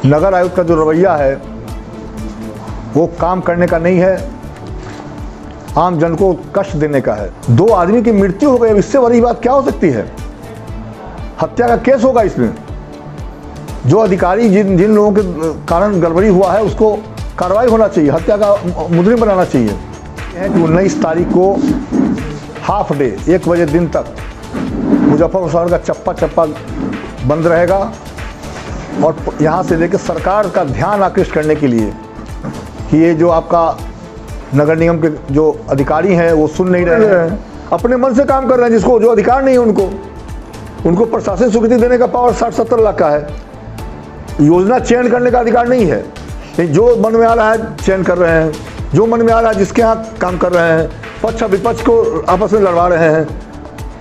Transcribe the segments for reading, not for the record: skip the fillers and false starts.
नगर आयुक्त का जो रवैया है वो काम करने का नहीं है, आम जन को कष्ट देने का है। 2 आदमी की मृत्यु हो गई, अब इससे बड़ी बात क्या हो सकती है? हत्या का केस होगा इसमें। जो अधिकारी जिन लोगों के कारण गड़बड़ी हुआ है उसको कार्रवाई होना चाहिए, हत्या का मुजरिम बनाना चाहिए। कि 19 तारीख को हाफ डे 1 बजे दिन तक मुजफ्फरपुर शहर का चप्पा चप्पा बंद रहेगा और यहाँ से लेकर सरकार का ध्यान आकृष्ट करने के लिए कि ये जो आपका नगर निगम के जो अधिकारी हैं वो सुन नहीं रहे हैं, अपने मन से काम कर रहे हैं, जिसको जो अधिकार नहीं है उनको प्रशासनिक स्वीकृति देने का पावर 60-70 लाख का है। योजना चयन करने का अधिकार नहीं है, जो मन में आ रहा है चयन कर रहे हैं, जो मन में आ रहा है जिसके यहाँ काम कर रहे हैं, पक्ष विपक्ष को आपस में लड़वा रहे हैं।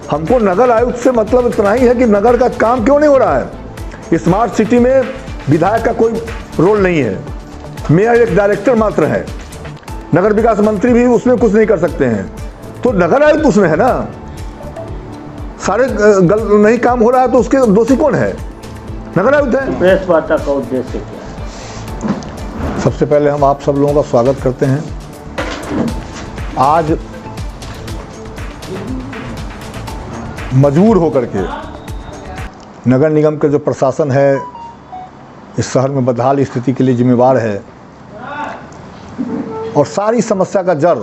हमको नगर आयुक्त से मतलब इतना ही है कि नगर का काम क्यों नहीं हो रहा है। स्मार्ट सिटी में विधायक का कोई रोल नहीं है, मेयर एक डायरेक्टर मात्र है, नगर विकास मंत्री भी उसमें कुछ नहीं कर सकते हैं, तो नगर आयुक्त उसमें है ना। सारे नहीं काम हो रहा है तो उसके दोषी कौन है? नगर आयुक्त है। प्रेस वार्ता का उद्देश्य क्या है? सबसे पहले हम आप सब लोगों का स्वागत करते हैं। आज मजबूर होकर के नगर निगम के जो प्रशासन है इस शहर में बदहाल स्थिति के लिए जिम्मेवार है और सारी समस्या का जड़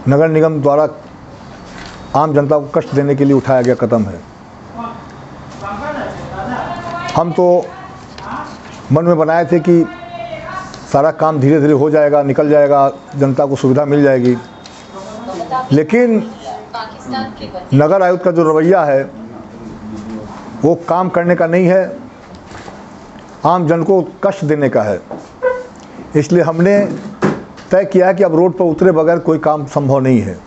नगर निगम द्वारा आम जनता को कष्ट देने के लिए उठाया गया कदम है। हम तो मन में बनाए थे कि सारा काम धीरे धीरे हो जाएगा, निकल जाएगा, जनता को सुविधा मिल जाएगी, लेकिन नगर आयुक्त का जो रवैया है वो काम करने का नहीं है, आम जन को कष्ट देने का है। इसलिए हमने तय किया है कि अब रोड पर उतरे बगैर कोई काम संभव नहीं है।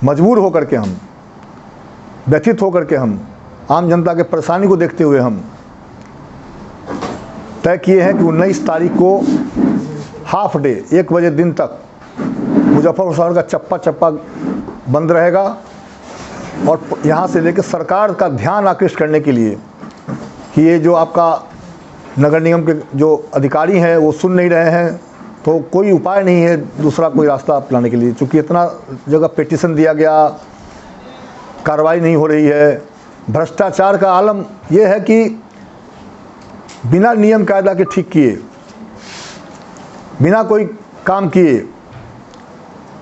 मजबूर होकर के हम, व्यथित होकर के हम, आम जनता के परेशानी को देखते हुए हम तय किए हैं कि 19 तारीख को हाफ डे 1 बजे दिन तक मुजफ्फरपुर शहर का चप्पा चप्पा बंद रहेगा और यहाँ से लेकर सरकार का ध्यान आकृष्ट करने के लिए कि ये जो आपका नगर निगम के जो अधिकारी हैं वो सुन नहीं रहे हैं, तो कोई उपाय नहीं है दूसरा कोई रास्ता अपनाने के लिए। चूँकि इतना जगह पिटीशन दिया गया, कार्रवाई नहीं हो रही है। भ्रष्टाचार का आलम ये है कि बिना नियम कायदा के ठीक किए, बिना कोई काम किए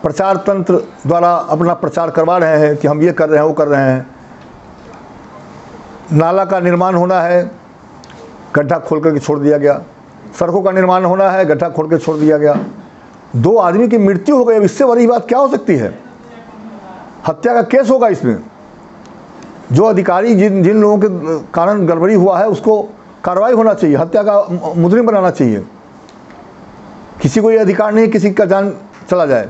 प्रचार तंत्र द्वारा अपना प्रचार करवा रहे हैं कि हम ये कर रहे हैं, वो कर रहे हैं। नाला का निर्माण होना है, गड्ढा खोल करके छोड़ दिया गया। सड़कों का निर्माण होना है, गड्ढा खोल के छोड़ दिया गया। 2 आदमी की मृत्यु हो गई, अब इससे बड़ी बात क्या हो सकती है? हत्या का केस होगा इसमें। जो अधिकारी जिन लोगों के कारण गड़बड़ी हुआ है उसको कार्रवाई होना चाहिए, हत्या का मुजरिम बनाना चाहिए। किसी को ये अधिकार नहीं किसी का जान चला जाए।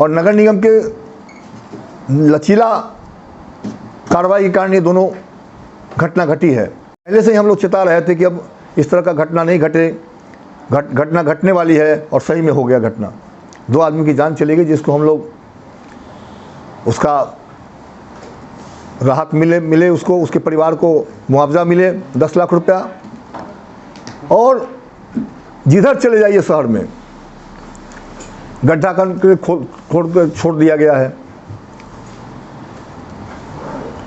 और नगर निगम के लचीला कार्रवाई के कारण ये दोनों घटना घटी है। पहले से ही हम लोग चेता रहे थे कि अब इस तरह का घटना नहीं घटे, घटना घटने वाली है और सही में हो गया घटना। 2 आदमी की जान चली गई, जिसको हम लोग उसका राहत मिले उसको, उसके परिवार को मुआवजा मिले 10 लाख रुपया। और जिधर चले जाइए शहर में गड्ढा करके खोद कर छोड़ दिया गया है।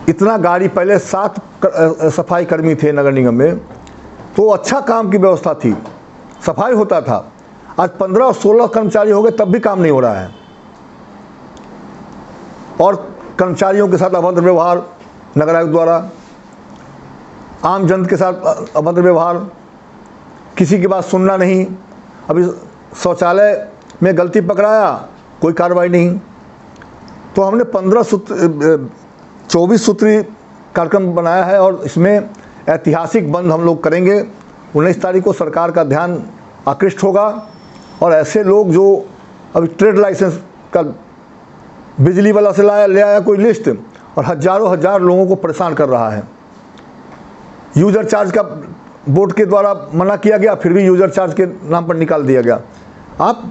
इतना गाड़ी, पहले 7 सफाई कर्मी थे नगर निगम में, तो अच्छा काम की व्यवस्था थी, सफाई होता था। आज 15 और 16 कर्मचारी हो गए तब भी काम नहीं हो रहा है। और कर्मचारियों के साथ अभद्र व्यवहार नगर आयुक्त द्वारा, आम जन के साथ अभद्र व्यवहार, किसी की बात सुनना नहीं। अभी शौचालय में गलती पकड़ाया, कोई कार्रवाई नहीं। तो हमने 24 सूत्री कार्यक्रम बनाया है और इसमें ऐतिहासिक बंद हम लोग करेंगे। 19 तारीख को सरकार का ध्यान आकृष्ट होगा और ऐसे लोग जो अभी ट्रेड लाइसेंस का बिजली वाला से ले आया कोई लिस्ट और हजार लोगों को परेशान कर रहा है। यूज़र चार्ज का बोर्ड के द्वारा मना किया गया, फिर भी यूज़र चार्ज के नाम पर निकाल दिया गया। आप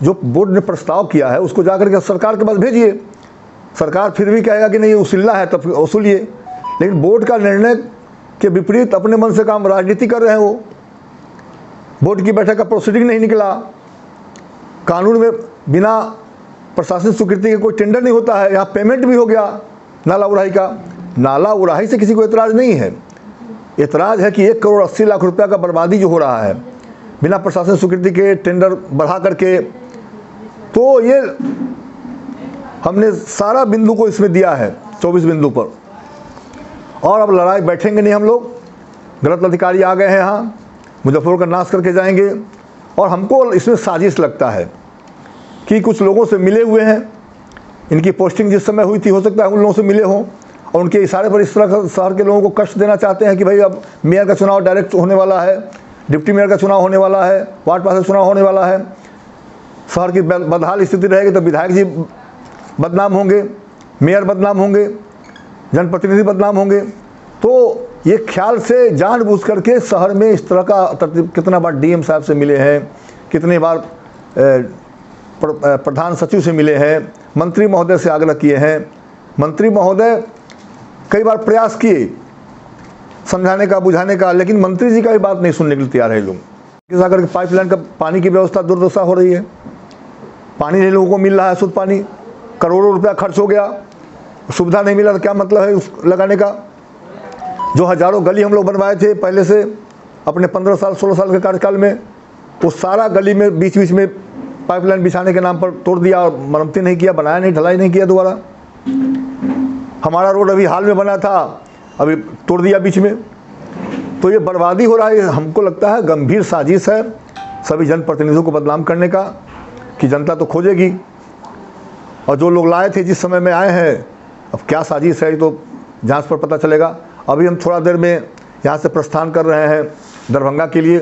जो बोर्ड ने प्रस्ताव किया है उसको जाकर के सरकार के पास भेजिए। सरकार फिर भी कहेगा कि नहीं उसीलना है तब वसूलिए, लेकिन बोर्ड का निर्णय के विपरीत अपने मन से काम राजनीति कर रहे हैं। वो बोर्ड की बैठक का प्रोसीडिंग नहीं निकला, कानून में बिना प्रशासनिक स्वीकृति के कोई टेंडर नहीं होता है, यहाँ पेमेंट भी हो गया नाला उड़ाही का। नाला उड़ाही से किसी को एतराज़ नहीं है, एतराज़ है कि 1 करोड़ 80 लाख रुपया का बर्बादी जो हो रहा है बिना प्रशासनिक स्वीकृति के टेंडर बढ़ा करके। तो ये हमने सारा बिंदु को इसमें दिया है 24 बिंदु पर, और अब लड़ाई बैठेंगे नहीं हम लोग। गलत अधिकारी आ गए हैं यहाँ, मुजफ्फरपुर का नाश करके जाएंगे। और हमको इसमें साजिश लगता है कि कुछ लोगों से मिले हुए हैं, इनकी पोस्टिंग जिस समय हुई थी हो सकता है उन लोगों से मिले हों, और उनके इशारे पर इस तरह शहर के लोगों को कष्ट देना चाहते हैं कि भाई अब मेयर का चुनाव डायरेक्ट होने वाला है, डिप्टी मेयर का चुनाव होने वाला है, वार्ड पार्षद चुनाव होने वाला है, शहर की बदहाल स्थिति रहेगी तो विधायक जी बदनाम होंगे, मेयर बदनाम होंगे, जनप्रतिनिधि बदनाम होंगे। तो ये ख्याल से जानबूझ करके शहर में इस तरह का तरतीब, कितना बार डीएम साहब से मिले हैं, कितनी बार प्रधान सचिव से मिले हैं, मंत्री महोदय से आग्रह किए हैं। मंत्री महोदय कई बार प्रयास किए समझाने का, बुझाने का, लेकिन मंत्री जी का भी बात नहीं सुनने के लिए तैयार है लोग। सागर के पाइपलाइन का पानी की व्यवस्था दुर्दशा हो रही है, पानी नहीं लोगों को मिल रहा है, शुद्ध पानी, करोड़ों रुपया खर्च हो गया, सुविधा नहीं मिला तो क्या मतलब है उस लगाने का। जो हज़ारों गली हम लोग बनवाए थे पहले से अपने 15 साल 16 साल के कार्यकाल में, वो सारा गली में बीच बीच में पाइपलाइन बिछाने के नाम पर तोड़ दिया और मरम्मती नहीं किया, बनाया नहीं, ढलाई नहीं किया दोबारा। हमारा रोड अभी हाल में बना था, अभी तोड़ दिया बीच में। तो ये बर्बादी हो रहा है, हमको लगता है गंभीर साजिश है सभी जनप्रतिनिधियों को बदनाम करने का, कि जनता तो खोजेगी। और जो लोग लाए थे जिस समय में आए हैं, अब क्या साजिश है तो जांच पर पता चलेगा। अभी हम थोड़ा देर में यहाँ से प्रस्थान कर रहे हैं दरभंगा के लिए।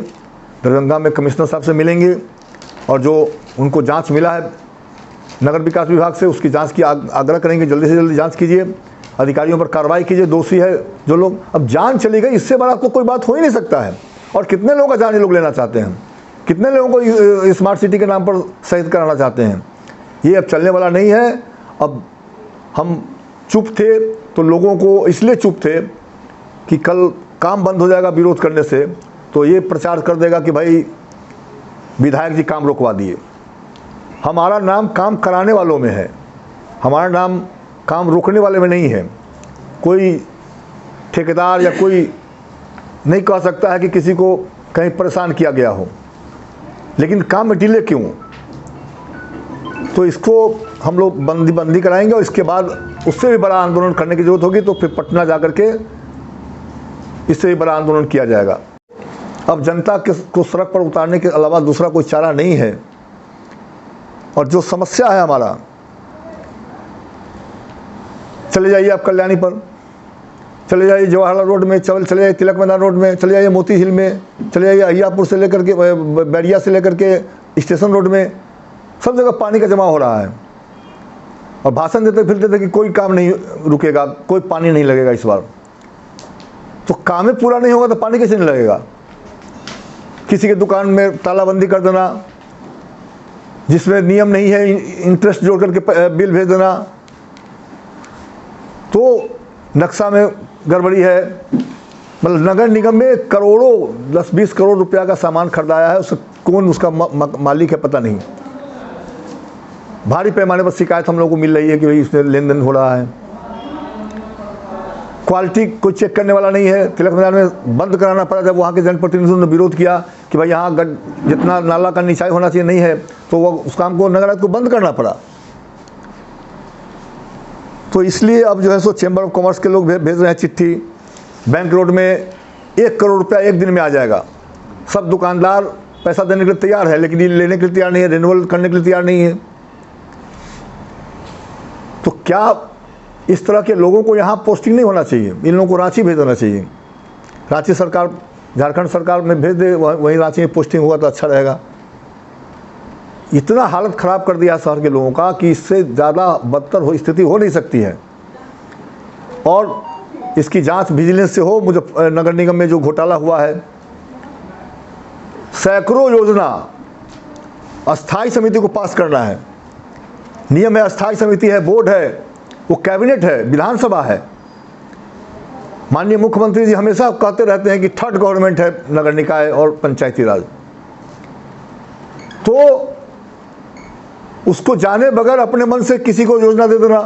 दरभंगा में कमिश्नर साहब से मिलेंगे और जो उनको जांच मिला है नगर विकास विभाग से, उसकी जांच की आग्रह करेंगे, जल्दी से जल्दी जांच कीजिए, अधिकारियों पर कार्रवाई कीजिए, दोषी है जो लोग। अब जान चली गई, इससे बड़ा तो कोई बात हो ही नहीं सकता है। और कितने लोगों का जान ये लोग लेना चाहते हैं, कितने लोगों को स्मार्ट सिटी के नाम पर शहीद कराना चाहते हैं। ये अब चलने वाला नहीं है। अब हम चुप थे तो लोगों को इसलिए चुप थे कि कल काम बंद हो जाएगा विरोध करने से, तो ये प्रचार कर देगा कि भाई विधायक जी काम रोकवा दिए। हमारा नाम काम कराने वालों में है, हमारा नाम काम रोकने वाले में नहीं है। कोई ठेकेदार या कोई नहीं कह सकता है कि किसी को कहीं परेशान किया गया हो, लेकिन काम में डिले क्यों? तो इसको हम लोग बंदी कराएंगे और इसके बाद उससे भी बड़ा आंदोलन करने की जरूरत होगी। तो फिर पटना जाकर के इससे भी बड़ा आंदोलन किया जाएगा। अब जनता को सड़क पर उतारने के अलावा दूसरा कोई चारा नहीं है। और जो समस्या है हमारा, चले जाइए आप कल्याणी पर, चले जाइए जवाहरलाल रोड में, चले जाइए तिलक मैदान रोड में, चले जाइए मोती हिल में, चले जाइए अहियापुर से लेकर के बैरिया से लेकर के स्टेशन रोड में, सब जगह पानी का जमा हो रहा है। और भाषण देते फिरते थे कि कोई काम नहीं रुकेगा, कोई पानी नहीं लगेगा इस बार। तो काम ही पूरा नहीं होगा तो पानी कैसे नहीं लगेगा? किसी के दुकान में तालाबंदी कर देना, जिसमें नियम नहीं है इंटरेस्ट जोड़ करके बिल भेज देना, तो नक्शा में गड़बड़ी है। मतलब नगर निगम में करोड़ों 10-20 करोड़ रुपया का सामान खरीदाया है, उसे कौन उसका मालिक है पता नहीं। भारी पैमाने पर शिकायत हम लोगों को मिल रही है कि भाई इसमें लेन देन हो रहा है। क्वालिटी कोई चेक करने वाला नहीं है। तिलक मैदान में बंद कराना पड़ा जब वहाँ के जनप्रतिनिधियों ने विरोध किया कि भाई यहाँ जितना नाला का निचाई होना चाहिए नहीं है, तो वो उस काम को नगर आयुक्त को बंद करना पड़ा। तो इसलिए अब जो है सो चैम्बर ऑफ कॉमर्स के लोग भेज रहे हैं चिट्ठी। बैंक रोड में 1 करोड़ रुपया एक दिन में आ जाएगा। सब दुकानदार पैसा देने के लिए तैयार है, लेकिन ये लेने के लिए तैयार नहीं है, रिन्यूअल करने के लिए तैयार नहीं है। तो क्या इस तरह के लोगों को यहाँ पोस्टिंग नहीं होना चाहिए? इन लोगों को रांची भेज देना चाहिए। रांची सरकार, झारखंड सरकार में भेज दे, वहीं रांची में पोस्टिंग हुआ तो अच्छा रहेगा। इतना हालत ख़राब कर दिया शहर के लोगों का कि इससे ज़्यादा बदतर स्थिति हो नहीं सकती है। और इसकी जांच विजिलेंस से हो। मुझे नगर निगम में जो घोटाला हुआ है, सैकड़ों योजना अस्थाई समिति को पास करना है। नियम है, अस्थाई समिति है, बोर्ड है, वो कैबिनेट है, विधानसभा है। माननीय मुख्यमंत्री जी हमेशा कहते रहते हैं कि थर्ड गवर्नमेंट है नगर निकाय और पंचायती राज, तो उसको जाने बगैर अपने मन से किसी को योजना दे देना,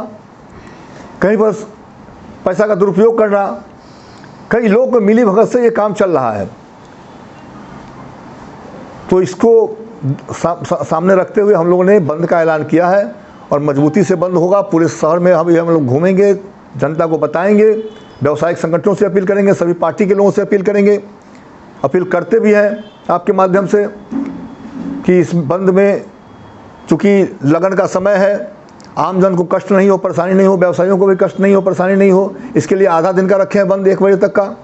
कहीं पर पैसा का दुरुपयोग करना, कई लोगों को मिली भगत से ये काम चल रहा है। तो इसको सामने रखते हुए हम लोगों ने बंद का ऐलान किया है और मजबूती से बंद होगा। पूरे शहर में अभी हम लोग घूमेंगे, जनता को बताएंगे, व्यावसायिक संगठनों से अपील करेंगे, सभी पार्टी के लोगों से अपील करेंगे, अपील करते भी हैं आपके माध्यम से कि इस बंद में चूँकि लगन का समय है, आम जन को कष्ट नहीं हो, परेशानी नहीं हो, व्यवसायियों को भी कष्ट नहीं हो, परेशानी नहीं हो, इसके लिए आधा दिन का रखे हैं बंद 1 बजे तक का।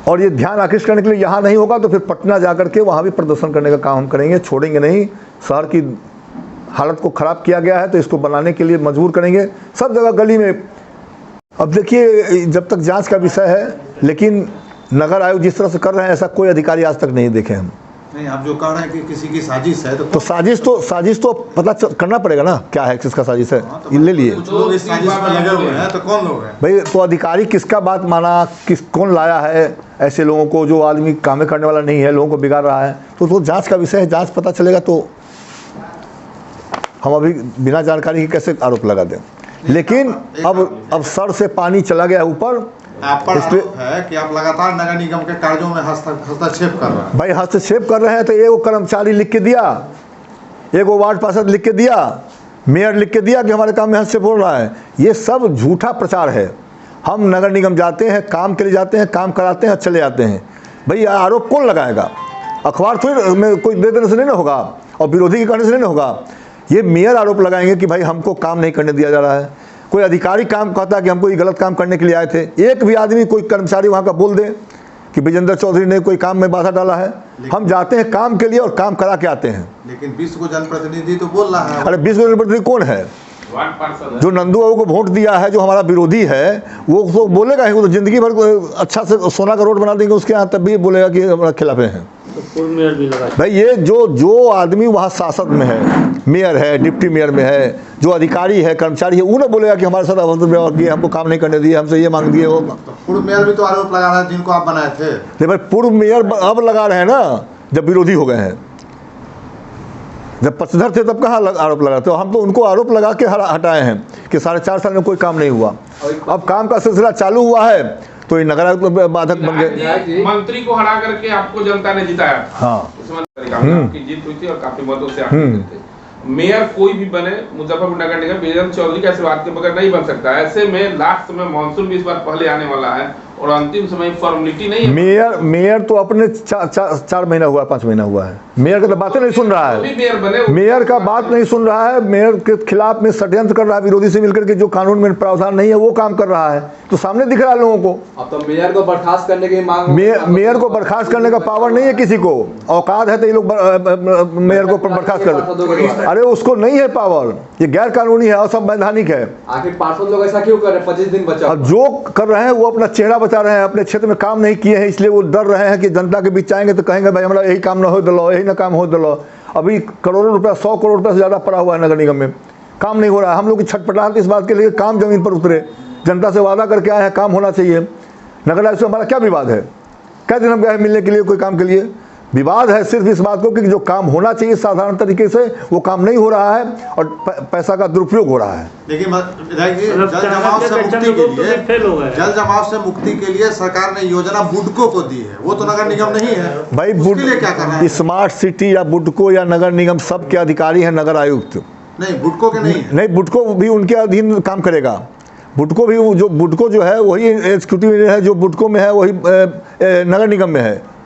और ये ध्यान आकृष्ट करने के लिए यहाँ नहीं होगा तो फिर पटना जाकर के वहाँ भी प्रदर्शन करने का काम हम करेंगे, छोड़ेंगे नहीं। शहर की हालत को ख़राब किया गया है तो इसको बनाने के लिए मजबूर करेंगे सब जगह गली में। अब देखिए, जब तक जांच का विषय है, लेकिन नगर आयोग जिस तरह से कर रहे हैं ऐसा कोई अधिकारी आज तक नहीं देखे हम। नहीं, आप जो कह रहे हैं कि किसी की साजिश है तो साजिश तो पता करना पड़ेगा ना, क्या है, किसका साजिश है। हाँ, ले लिए कुछ लोग इस साजिश में लगे हुए हैं, तो कौन लोग हैं भाई? तो अधिकारी किसका बात माना, कौन लाया है ऐसे लोगों को, जो आदमी काम करने वाला नहीं है, लोगों को बिगाड़ रहा है। तो जांच का विषय है, जांच पता चलेगा तो हम अभी बिना जानकारी के कैसे आरोप लगा दें। लेकिन अब सर से पानी चला गया ऊपर। आप पर आरोप है कि आप लगातार नगर निगम के कार्यों में हस्तक्षेप कर रहे हैं। भाई हस्तक्षेप कर रहे हैं तो एगो कर्मचारी लिख के दिया, एगो वार्ड पार्षद लिख के दिया, मेयर लिख के दिया कि हमारे काम में हस्तक्षेप हो रहा है। ये सब झूठा प्रचार है। हम नगर निगम जाते हैं, काम के लिए जाते हैं, काम कराते हैं, चले जाते हैं। भाई आरोप कौन लगाएगा? अखबार थोड़ी में कोई दे देने से नहीं ना होगा और विरोधी के कहने से नहीं ना होगा। ये मेयर आरोप लगाएंगे कि भाई हमको काम नहीं करने दिया जा रहा है। कोई अधिकारी काम कहता है कि हमको ये गलत काम करने के लिए आए थे। एक भी आदमी, कोई कर्मचारी वहाँ का बोल दे कि विजेंद्र चौधरी ने कोई काम में बाधा डाला है। हम जाते हैं काम के लिए और काम करा के आते हैं। लेकिन 20 को जनप्रतिनिधि तो बोल रहा है। अरे 20 को जनप्रतिनिधि कौन है? जो नंदू बाबू को वोट दिया है, जो हमारा विरोधी है, वो तो बोलेगा ही। वो तो जिंदगी भर अच्छा से सोना का रोड बना देंगे उसके यहाँ, तब भी बोलेगा कि हमारा खिलाफ हैं। तो पूर्व मेयर भी लगा भाई ये जो आदमी वहाँ शासक में है, मेयर है, डिप्टी मेयर में है, जो अधिकारी है, कर्मचारी है, वो ना बोलेगा कि हमारे साथ अभद्र व्यवहार किया, हमको काम नहीं करने दिए, हमसे ये मांग दिए। वो तो पूर्व मेयर भी तो आरोप लगा रहे हैं जिनको आप बनाए थे। नहीं भाई, पूर्व मेयर अब लगा रहे हैं ना, जब विरोधी हो गए हैं। जब पक्षधर थे तब कहाँ आरोप लगाते हो? हम तो उनको आरोप लगा के हटाए हैं कि 4.5 साल में कोई काम नहीं हुआ। अब काम का सिलसिला चालू हुआ है तो ये नगर बाधक बन गए। मंत्री को हरा करके आपको जनता ने जिताया। हाँ, आपकी जीत हुई थी और काफी मतों से आप जीते थे। मेयर कोई भी बने मुजफ्फरपुर नगर निगम विजेंद्र चौधरी के आशीर्वाद के बगैर नहीं बन सकता। ऐसे में लास्ट में मानसून भी इस बार पहले आने वाला है और अंतिम समय फॉर्मेलिटी नहीं है। मेयर तो अपने 4 महीना हुआ, 5 महीना हुआ है। मेयर का तो बातें नहीं सुन रहा है। मेयर का बात नहीं सुन रहा है। मेयर के खिलाफ में षड्यंत्र कर रहा है, विरोधी से मिलकर के। जो कानून में प्रावधान नहीं है वो काम कर रहा है, तो सामने दिख रहा है लोगों को। अब तो मेयर को बर्खास्त करने की मांग। मेयर को बर्खास्त करने का पावर नहीं है किसी को। औकात है तो ये लोग मेयर को बर्खास्त कर, अरे उसको नहीं है पावर। ये गैर कानूनी है, असंवैधानिक है। आखिर पार्षद लोग ऐसा क्यों कर रहे हैं? 25 दिन बचा। अब जो कर रहे हैं वो अपना चेहरा बचा रहे हैं, अपने क्षेत्र में काम नहीं किए हैं, इसलिए वो डर रहे हैं कि जनता के बीच आएंगे तो कहेंगे भाई हमारा यही काम ना हो दिलो, यही ना काम हो दिलो। अभी करोड़ों रुपया, 100 करोड़ रुपया से ज़्यादा पड़ा हुआ है नगर निगम में, काम नहीं हो रहा है। हम लोग की छटपटाहट इस बात के लिए, काम जमीन पर उतरे, जनता से वादा करके आए हैं काम होना चाहिए। नगर आयोग से हमारा क्या विवाद है? क्या दिन हम गए मिलने के लिए कोई काम के लिए? विवाद है सिर्फ इस बात को कि जो काम होना चाहिए साधारण तरीके से वो काम नहीं हो रहा है और पैसा का दुरुपयोग हो रहा है। देखिए जल जमाव से मुक्ति के लिए, जल जमाव से मुक्ति के लिए सरकार ने योजना बुडको को दी है, वो तो नगर निगम नहीं है। भाई क्या करना है? स्मार्ट सिटी या बुडको या नगर निगम सब के अधिकारी है नगर आयुक्त। नहीं, बुडको के नहीं है। नहीं, बुडको भी उनके अधीन काम करेगा। बुडको भी जो बुडको जो है वही एग्जीक्यूटिव इंजीनियर है, जो बुडको में है वही नगर निगम में है।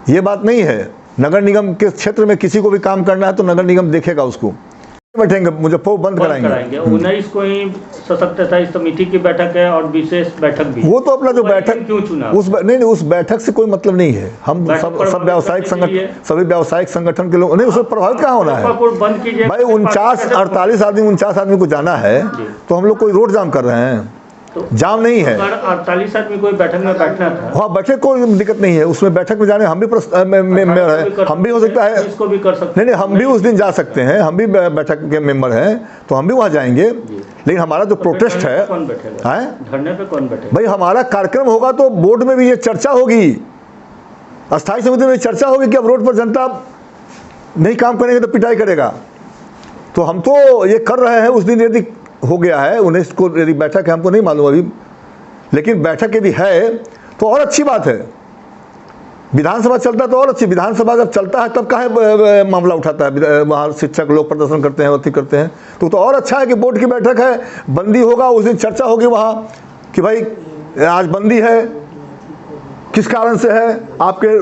ये बात नहीं है। नगर निगम के क्षेत्र में किसी को भी काम करना है तो नगर निगम देखेगा उसको। बैठेंगे, मुजफ्फरपुर बंद कराएंगे। 19 को ही सशक्तता समिति की बैठक है और विशेष बैठक भी। वो तो अपना जो बैठक क्यों चुना? उस बैठक से कोई मतलब नहीं है। हम सब व्यावसायिक संगठन, सभी व्यावसायिक संगठन के लोग नहीं, उसमें प्रभावित कहाँ होना है? बंद कीजिए भाई 49 48 आदमी 49 आदमी को जाना है तो हम लोग कोई रोड जाम कर रहे हैं? जाम नहीं है। 48 आदमी कोई बैठक में बैठना था। हाँ, बैठक कोई दिक्कत नहीं है, उसमें बैठक में जाने हम भी हम भी हो सकता है, इसको भी कर सकते हैं। नहीं हम भी उस दिन जा सकते हैं, हम भी बैठक के मेंबर हैं तो हम भी वहाँ जाएंगे। लेकिन हमारा जो प्रोटेस्ट है, कौन बैठेगा धरने पे? कौन बैठेगा भाई? हमारा कार्यक्रम होगा तो बोर्ड में भी ये चर्चा होगी, अस्थायी समिति में चर्चा होगी कि अब रोड पर जनता नहीं काम करेंगे तो पिटाई करेगा। तो हम तो ये कर रहे हैं। उस दिन यदि हो गया है 19 को यदि बैठक है, हमको नहीं मालूम अभी, लेकिन बैठक यदि है तो और अच्छी बात है। विधानसभा चलता है तो और अच्छी, विधानसभा जब चलता है तब काहे मामला उठाता है, वहाँ शिक्षक लोग प्रदर्शन करते हैं, अति करते हैं, तो और अच्छा है कि बोर्ड की बैठक है, बंदी होगा, उस दिन चर्चा होगी वहाँ कि भाई आज बंदी है, किस कारण से है, आपके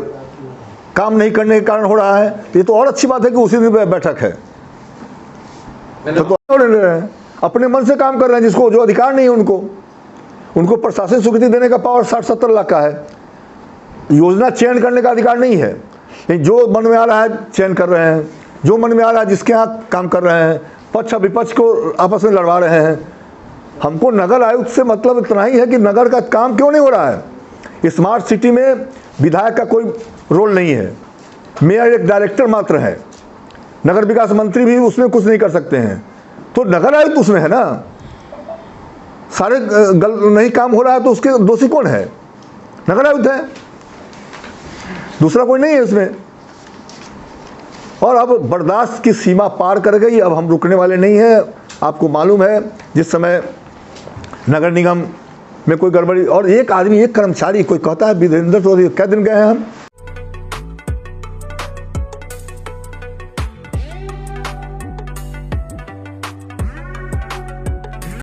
काम नहीं करने के कारण हो रहा है। ये तो और अच्छी बात है कि उसी दिन बैठक है। तो ले रहे हैं, अपने मन से काम कर रहे हैं, जिसको जो अधिकार नहीं है उनको प्रशासनिक स्वीकृति देने का पावर 60-70 लाख का है। योजना चयन करने का अधिकार नहीं है। नहीं, जो मन में आ रहा है चयन कर रहे हैं, जो मन में आ रहा है जिसके यहाँ काम कर रहे हैं, पक्ष विपक्ष को आपस में लड़वा रहे हैं। हमको नगर आयुक्त से मतलब इतना ही है कि नगर का काम क्यों नहीं हो रहा है। स्मार्ट सिटी में विधायक का कोई रोल नहीं है, मेयर एक डायरेक्टर मात्र है, नगर विकास मंत्री भी उसमें कुछ नहीं कर सकते हैं, तो नगर आयुक्त उसमें है ना। सारे नहीं काम हो रहा है तो उसके दोषी कौन है? नगर आयुक्त है, दूसरा कोई नहीं है इसमें। और अब बर्दाश्त की सीमा पार कर गई, अब हम रुकने वाले नहीं हैं। आपको मालूम है जिस समय नगर निगम में कोई गड़बड़ी, और एक आदमी, एक कर्मचारी, कोई कहता है वीरेंद्र चौधरी, कै दिन गए हैं हम